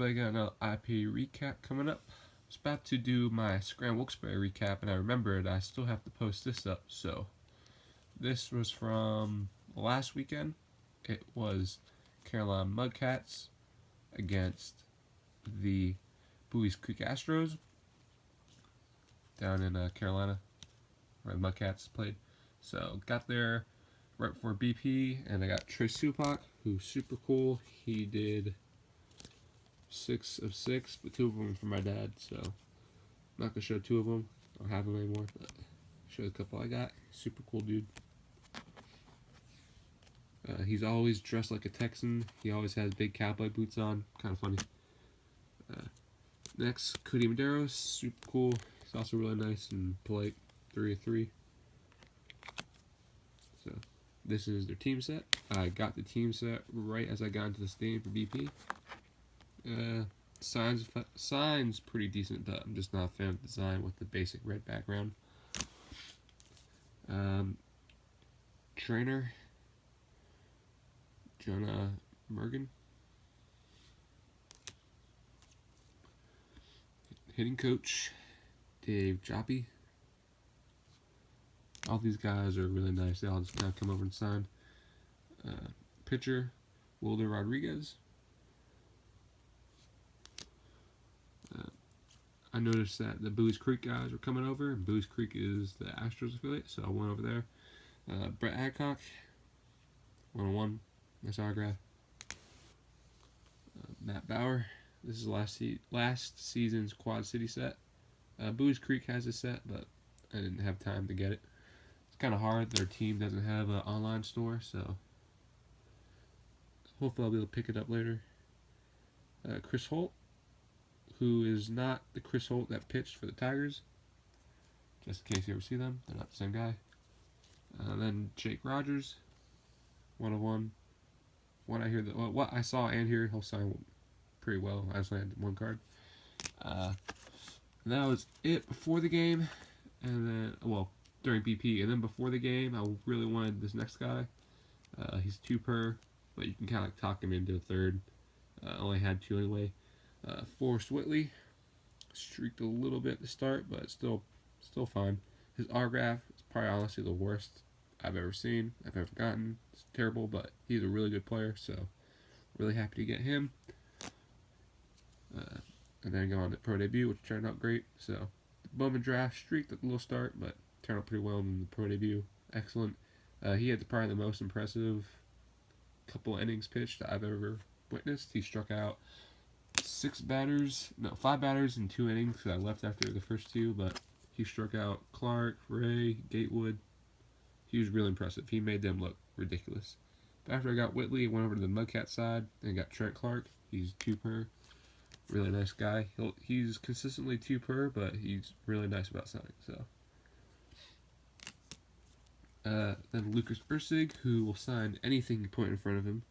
but I got another IP recap coming up. I was about to do my Scram Wilkes-Barre recap, and I remembered I still have to post this up. So this was from last weekend. It was Carolina Mudcats against the Buies Creek Astros down in Carolina, where the Mudcats played. So got there right before BP, and I got Trey Supak, who's super cool. He did 6 of 6, but 2 of them for my dad, so I'm not gonna show 2 of them. I don't have them anymore, but show a couple I got. Super cool dude. He's always dressed like a Texan. He always has big cowboy boots on. Kind of funny. Next, Cody Madero, super cool. He's also really nice and polite. 3 of 3. So this is their team set. I got the team set right as I got into the stadium for BP. Sign's pretty decent, but I'm just not a fan of the design with the basic red background. Trainer Jonah Mergen. Hitting coach Dave Joppy. All these guys are really nice. They all just now come over and sign. Pitcher Wilder Rodriguez. I noticed that the Buies Creek guys were coming over, and Buies Creek is the Astros affiliate, so I went over there. Brett Adcock, 101, nice autograph. Matt Bauer, this is last season's Quad City set. Buies Creek has a set, but I didn't have time to get it. It's kind of hard. Their team doesn't have an online store, so hopefully I'll be able to pick it up later. Chris Holt, who is not the Chris Holt that pitched for the Tigers. Just in case you ever see them, they're not the same guy. Then Jake Rogers, 101. What I saw and hear, he'll sign pretty well. I just had 1 card. That was it before the game, and then during BP, and then before the game, I really wanted this next guy. He's 2 per, but you can kind of like talk him into a 3rd. Only had 2 anyway. Forrest Whitley streaked a little bit to start, but still fine. His autograph is probably honestly the worst I've ever seen, I've ever gotten. It's terrible, but he's a really good player, so really happy to get him. And then go on to pro debut, which turned out great. So the Bowman draft streaked at a little start, but turned out pretty well in the pro debut. Excellent. He had probably the most impressive couple innings pitched I've ever witnessed. He struck out 5 batters in 2 innings, because I left after the first 2, but he struck out Clark, Ray, Gatewood. He was really impressive. He made them look ridiculous. But after I got Whitley, I went over to the Mudcat side and got Trent Clark. He's 2 per. Really nice guy. He's consistently 2 per, but he's really nice about signing. So then Lucas Ursig, who will sign anything you put in front of him.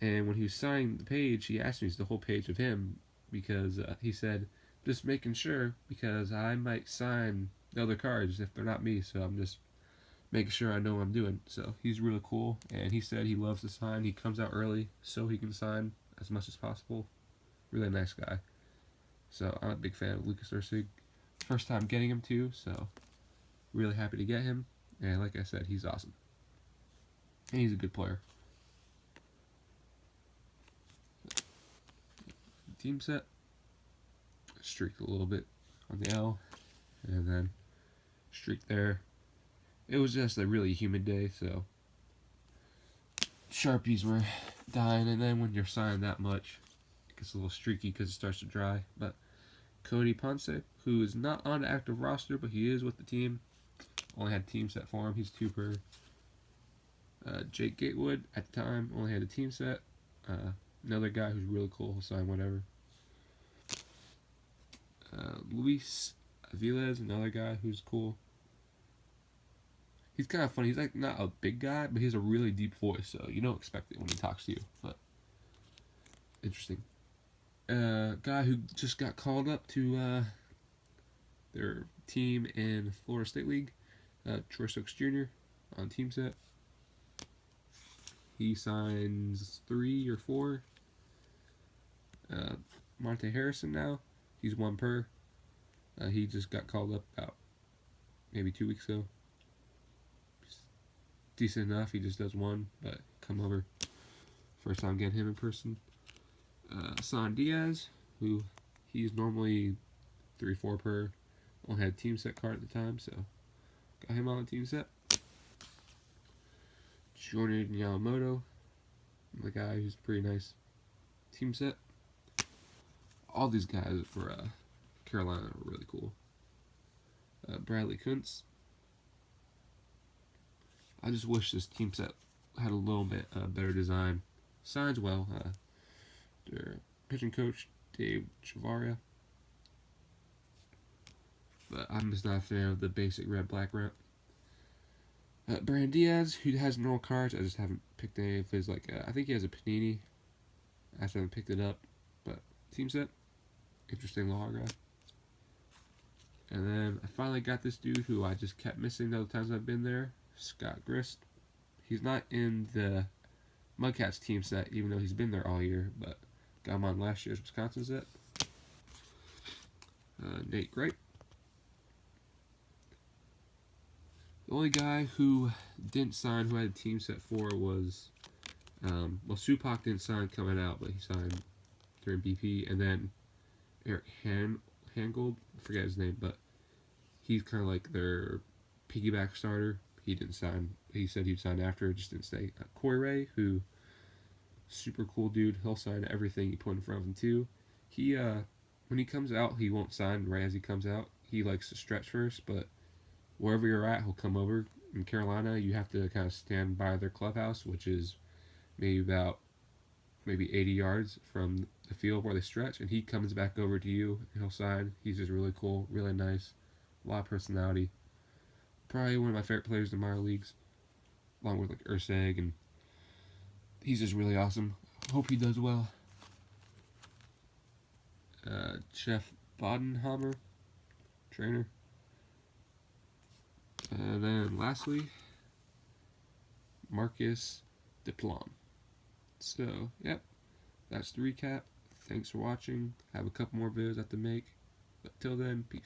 And when he was signing the page, he asked me the whole page of him, because he said, just making sure, because I might sign the other cards if they're not me, so I'm just making sure I know what I'm doing. So he's really cool, and he said he loves to sign. He comes out early so he can sign as much as possible. Really nice guy. So I'm a big fan of Lucas Ursig. First time getting him too, so really happy to get him. And like I said, he's awesome. And he's a good player. Team set. Streaked a little bit on the L, and then streaked there. It was just a really humid day, so Sharpies were dying, and then when you're signing that much, it gets a little streaky because it starts to dry. But Cody Ponce, who is not on the active roster, but he is with the team. Only had team set for him. He's 2 per. Jake Gatewood, at the time, only had a team set. Another guy who's really cool. He'll sign whatever. Luis Aviles, another guy who's cool. He's kind of funny. He's like not a big guy, but he has a really deep voice, so you don't expect it when he talks to you. But interesting. Guy who just got called up to their team in Florida State League, Troy Stokes Jr. on team set. He signs 3 or 4. Monte Harrison now. He's 1 per. He just got called up about maybe 2 weeks ago. Decent enough. He just does 1, but come over. First time getting him in person. San Diaz, who he's normally 3-4 per. Only had a team set card at the time, so got him on the team set. Jordan Yamamoto, the guy who's pretty nice team set. All these guys for Carolina were really cool. Bradley Kuntz. I just wish this team set had a little bit better design. Signs well. Their pitching coach, Dave Chavaria. But I'm just not a fan of the basic red-black wrap. Brand Diaz, who has normal cards. I just haven't picked any of his, I think he has a Panini. I just haven't picked it up. But team set. Interesting little autograph. And then I finally got this dude who I just kept missing the other times I've been there. Scott Grist. He's not in the Mudcats team set, even though he's been there all year, but got him on last year's Wisconsin set. Nate Grape. The only guy who didn't sign, who I had a team set for, was, Supak didn't sign coming out, but he signed during BP, and then Eric Hangold, I forget his name, but he's kind of like their piggyback starter. He didn't sign. He said he'd sign after, just didn't stay. Corey Ray, who, super cool dude. He'll sign everything you put in front of him too. He, when he comes out, he won't sign right as he comes out. He likes to stretch first, but wherever you're at, he'll come over. In Carolina, you have to kind of stand by their clubhouse, which is maybe 80 yards from the field where they stretch, and he comes back over to you, and he'll sign. He's just really cool, really nice, a lot of personality. Probably one of my favorite players in the minor leagues, along with Urseg, and he's just really awesome. Hope he does well. Jeff Bodenhammer, trainer. And then lastly, Marcus Diplom. So, yep, that's the recap. Thanks for watching. I have a couple more videos I have to make. But till then, peace.